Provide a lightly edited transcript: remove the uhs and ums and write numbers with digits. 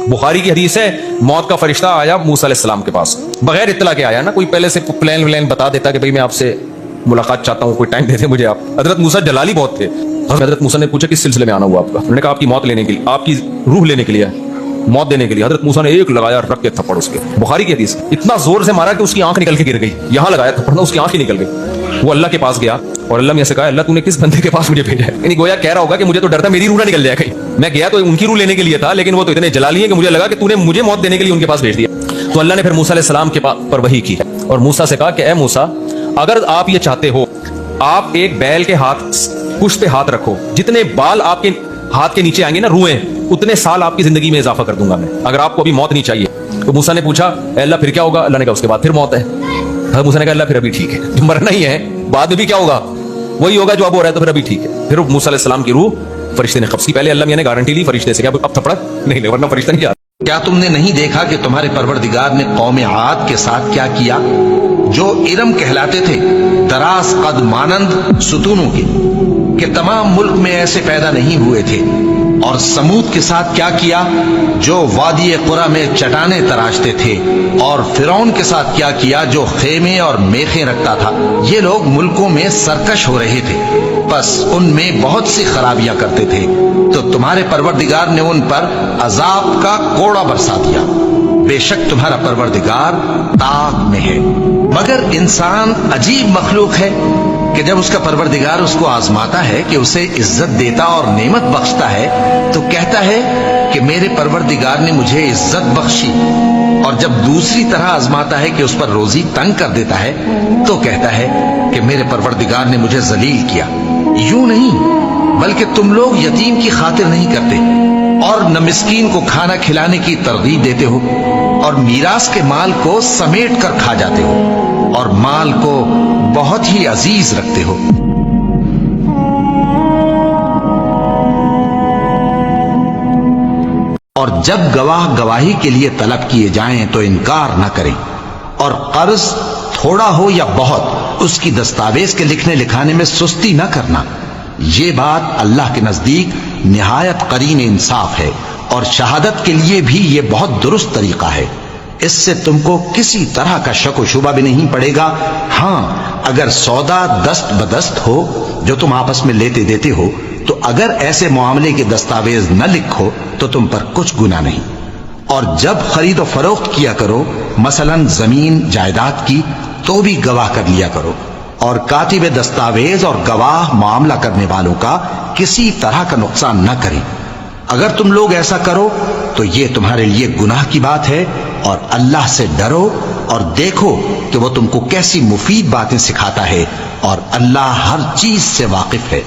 بخاری کی حدیث ہے موت کا فرشتہ آیا موسیٰ علیہ السلام کے پاس بغیر اطلاع کے آیا نا, کوئی پہلے سے پلان ولین بتا دیتا کہ بھئی میں آپ سے ملاقات چاہتا ہوں, کوئی ٹائم دے دیں مجھے آپ. حضرت موسیٰ جلالی بہت تھے. حضرت موسیٰ نے پوچھا کس سلسلے میں آنا ہوا آپ کا؟ انہوں نے کہا آپ کی موت لینے کے لیے, آپ کی روح لینے کے لیے, موت دینے کے لیے. حضرت موسیٰ نے ایک لگایا رکھ کے تھپڑ اس کے, بخاری کی حدیث, اتنا زور سے مارا کہ اس کی آنکھ نکل کے گر گئی. یہاں لگایا تھپڑ, اس کی آنکھ ہی نکل گئی. وہ اللہ کے پاس گیا اور اللہ میں سے کہا اللہ تو نے کس بندے کے پاس مجھے بھیجا ہے؟ یعنی گویا کہہ رہا ہوگا کہ مجھے تو ڈر تھا میری روح نہ نکل جائے کہیں. میں گیا تو ان کی روح لینے کے لیے تھا, لیکن وہ تو اتنے جلالی ہیں کہ مجھے لگا کہ تو نے مجھے موت دینے کے لیے ان کے پاس بھیج دیا. تو اللہ نے پھر موسیٰ علیہ السلام کے پر وحی کی اور موسیٰ سے کہا کہ اے موسیٰ, اگر آپ یہ چاہتے ہو آپ ایک بیل کے ہاتھ پشت پہ ہاتھ رکھو, جتنے بال آپ کے ہاتھ کے نیچے آئیں گے نا روئیں, اتنے سال آپ کی زندگی میں اضافہ کر دوں گا میں, اگر آپ کو ابھی موت نہیں چاہیے. تو موسیٰ نے پوچھا اے اللہ پھر کیا ہوگا؟ اللہ نے کہا اس کے بعد پھر موت ہے. حضرت موسیٰ نے کہا اللہ پھر ابھی ٹھیک ہے, جو مرنا ہی ہے بعد میں بھی کیا ہوگا وہی ہوگا جو اب ہو رہا ہے, تو پھر ابھی ٹھیک ہے. پھر موسیٰ علیہ السلام کی روح فرشتے نے قبض کی. پہلے اللہ میاں نے گارنٹی لی فرشتے سے کہ اب تھپڑا نہیں لے ورنہ فرشتہ نہیں آتا. کیا تم نے نہیں دیکھا کہ تمہارے پروردگار نے قوم عاد کے ساتھ کیا کیا, جو ارم کہلاتے تھے, دراز قد مانند ستونوں کے, کہ تمام ملک میں ایسے پیدا نہیں ہوئے تھے. اور سمود کے ساتھ کیا کیا, جو وادی قرا میں چٹانیں تراشتے تھے. اور فرعون کے ساتھ کیا کیا, جو خیمے اور میخیں رکھتا تھا. یہ لوگ ملکوں میں سرکش ہو رہے تھے, بس ان میں بہت سی خرابیاں کرتے تھے, تو تمہارے پروردگار نے ان پر عذاب کا کوڑا برسا دیا. بے شک تمہارا پروردگار طاق میں ہے. مگر انسان عجیب مخلوق ہے کہ جب اس کا پروردگار اس کو آزماتا ہے کہ اسے عزت دیتا اور نعمت بخشتا ہے تو کہتا ہے کہ میرے پروردگار نے مجھے عزت بخشی, اور جب دوسری طرح آزماتا ہے کہ اس پر روزی تنگ کر دیتا ہے تو کہتا ہے کہ میرے پروردگار نے مجھے ذلیل کیا. یوں نہیں, بلکہ تم لوگ یتیم کی خاطر نہیں کرتے اور نہ مسکین کو کھانا کھلانے کی ترغیب دیتے ہو, اور میراث کے مال کو سمیٹ کر کھا جاتے ہو, اور مال کو بہت ہی عزیز رکھتے ہو. اور جب گواہ گواہی کے لیے طلب کیے جائیں تو انکار نہ کریں, اور قرض تھوڑا ہو یا بہت اس کی دستاویز کے لکھنے لکھانے میں سستی نہ کرنا. یہ بات اللہ کے نزدیک نہایت قرین انصاف ہے, اور شہادت کے لیے بھی یہ بہت درست طریقہ ہے. اس سے تم کو کسی طرح کا شک و شبہ بھی نہیں پڑے گا. ہاں اگر سودا دست بدست ہو جو تم آپس میں لیتے دیتے ہو, تو اگر ایسے معاملے کے دستاویز نہ لکھو تو تم پر کچھ گناہ نہیں. اور جب خرید و فروخت کیا کرو, مثلا زمین جائیداد کی, تو بھی گواہ کر لیا کرو, اور کاتب دستاویز اور گواہ معاملہ کرنے والوں کا کسی طرح کا نقصان نہ کریں. اگر تم لوگ ایسا کرو تو یہ تمہارے لیے گناہ کی بات ہے, اور اللہ سے ڈرو اور دیکھو کہ وہ تم کو کیسی مفید باتیں سکھاتا ہے, اور اللہ ہر چیز سے واقف ہے.